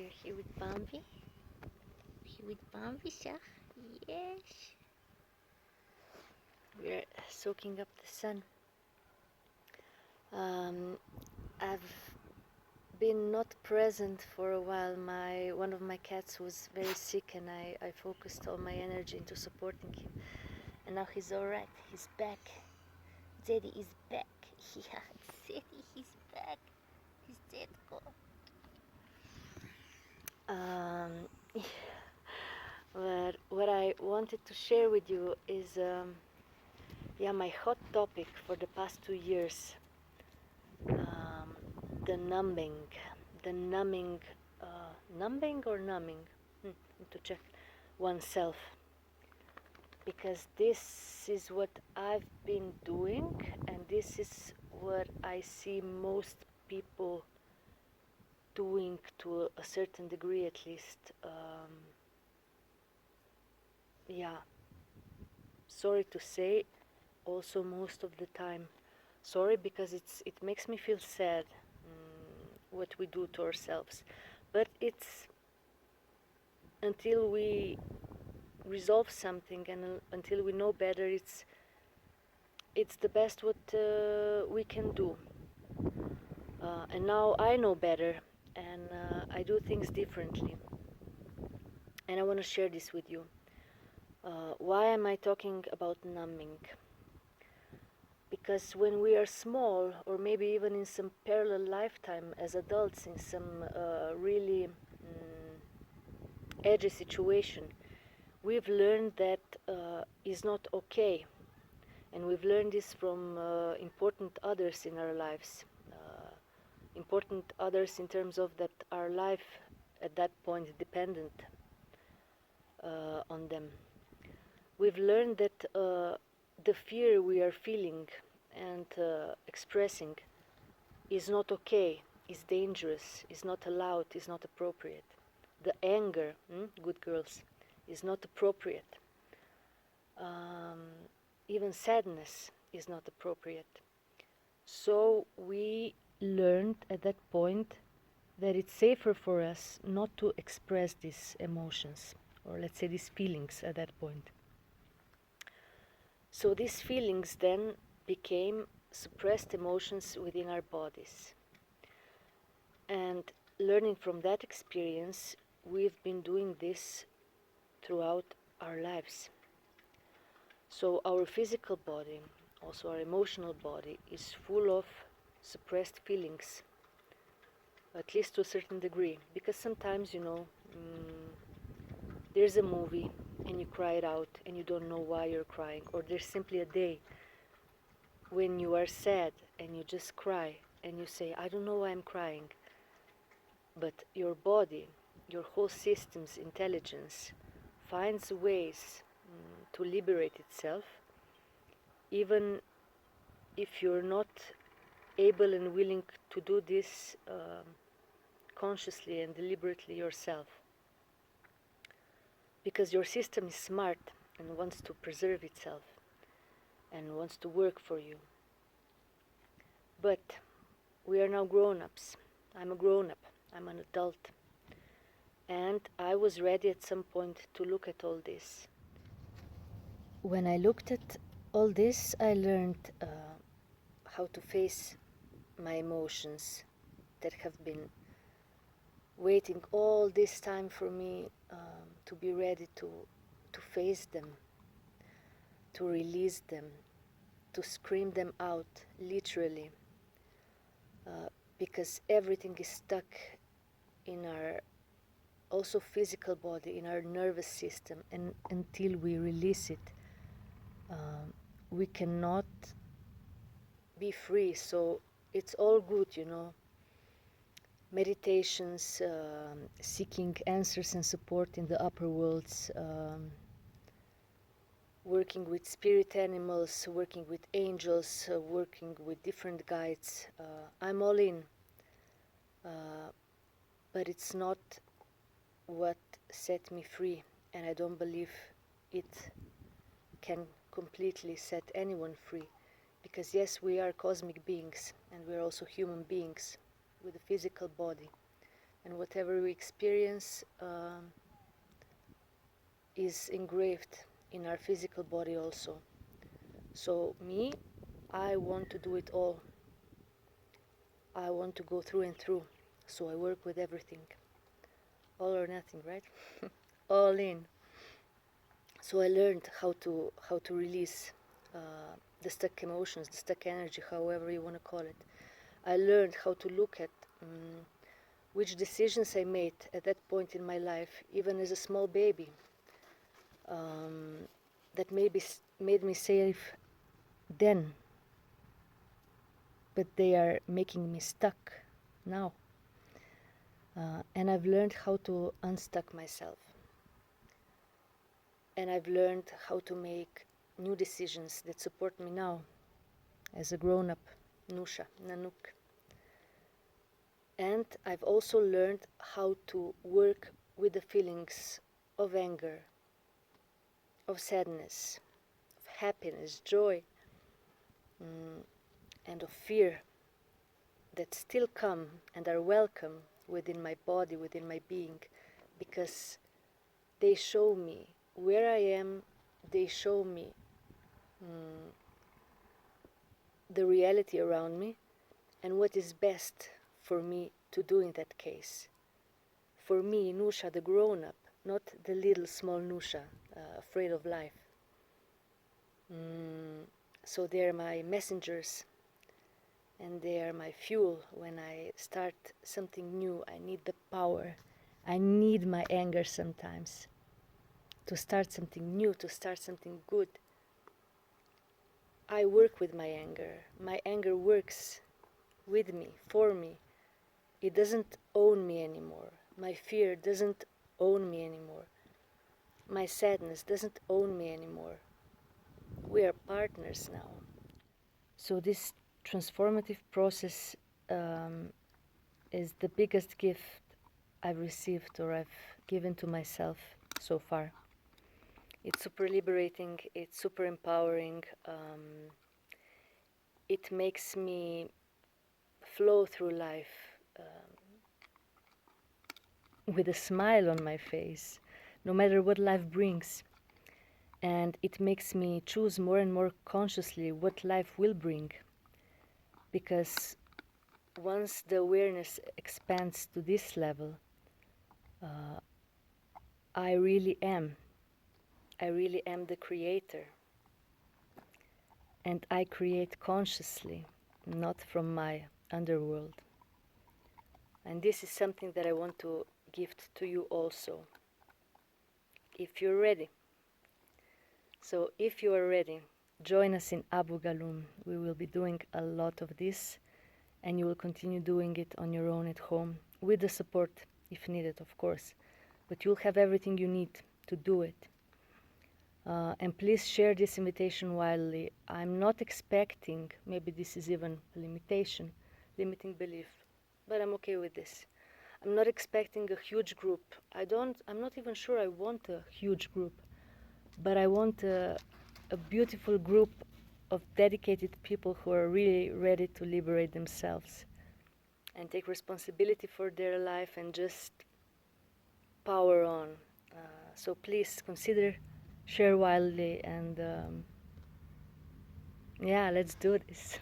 We're here with Bambi. Here with Bambi, yeah? Yes. We're soaking up the sun. I've been not present for a while. One of my cats was very sick, and I focused all my energy into supporting him. And now he's alright. He's back. Daddy is back. Yeah, Daddy, he's back. He's dead. Go. But what I wanted to share with you is, my hot topic for the past 2 years, the numbing, the numbing or numbing, to check oneself, because this is what I've been doing, and this is what I see most people doing to a certain degree, at least. Sorry to say, also most of the time. Sorry, because it makes me feel sad, what we do to ourselves. But it's until we resolve something and until we know better, it's the best what we can do. And now I know better, and I do things differently. And I want to share this with you. Why am I talking about numbing? Because when we are small, or maybe even in some parallel lifetime as adults, in some really edgy situation, we've learned that is not okay. And we've learned this from important others in our lives. Important others in terms of that our life at that point is dependent on them. We've learned that the fear we are feeling and expressing is not okay, is dangerous, is not allowed, is not appropriate. The anger, good girls, is not appropriate. Even sadness is not appropriate. So we learned at that point that it's safer for us not to express these emotions, or let's say these feelings at that point. So these feelings then became suppressed emotions within our bodies. And learning from that experience, we've been doing this throughout our lives. So our physical body, also our emotional body, is full of suppressed feelings, at least to a certain degree. Because sometimes, there's a movie and you cry it out and you don't know why you're crying, or there's simply a day when you are sad and you just cry and you say, I don't know why I'm crying. But your body, your whole system's intelligence finds ways to liberate itself, even if you're not able and willing to do this consciously and deliberately yourself. Because your system is smart and wants to preserve itself and wants to work for you. But we are now grown-ups. I'm a grown-up. I'm an adult. And I was ready at some point to look at all this. When I looked at all this, I learned how to face my emotions that have been waiting all this time for me to be ready to face them, to release them, to scream them out, literally, because everything is stuck in our also physical body, in our nervous system, and until we release it, we cannot be free. So it's all good, meditations, seeking answers and support in the upper worlds, working with spirit animals, working with angels, working with different guides. I'm all in, but it's not what set me free, and I don't believe it can completely set anyone free, because yes, we are cosmic beings and we are also human beings with a physical body, and whatever we experience is engraved in our physical body also. So me, I want to do it all. I want to go through and through. So I work with everything. All or nothing, right? All in. So I learned how to release the stuck emotions, the stuck energy, however you want to call it. I learned how to look at which decisions I made at that point in my life, even as a small baby, that maybe made me safe then, but they are making me stuck now. And I've learned how to unstuck myself. And I've learned how to make new decisions that support me now as a grown-up Nusha, Nanook. And I've also learned how to work with the feelings of anger, of sadness, of happiness, joy, and of fear that still come and are welcome within my body, within my being, because they show me where I am, they show me the reality around me and what is best for me to do in that case. For me, Nusha, the grown-up, not the little small Nusha, afraid of life. So they are my messengers, and they are my fuel. When I start something new, I need the power. I need my anger sometimes to start something new, to start something good. I work with my anger. My anger works with me, for me. It doesn't own me anymore. My fear doesn't own me anymore. My sadness doesn't own me anymore. We are partners now. So this transformative process is the biggest gift I've received or I've given to myself so far. It's super liberating, it's super empowering. It makes me flow through life with a smile on my face, no matter what life brings. And it makes me choose more and more consciously what life will bring. Because once the awareness expands to this level, I really am the creator. And I create consciously, not from my underworld. And this is something that I want to gift to you also, if you're ready. So if you are ready, join us in Abu Galoum. We will be doing a lot of this, and you will continue doing it on your own at home, with the support if needed, of course. But you'll have everything you need to do it. And please share this invitation widely. I'm not expecting, maybe this is even a limiting belief, but I'm okay with this. I'm not expecting a huge group. I'm not even sure I want a huge group, but I want a beautiful group of dedicated people who are really ready to liberate themselves and take responsibility for their life and just power on. So please consider, share wildly, and yeah, let's do this.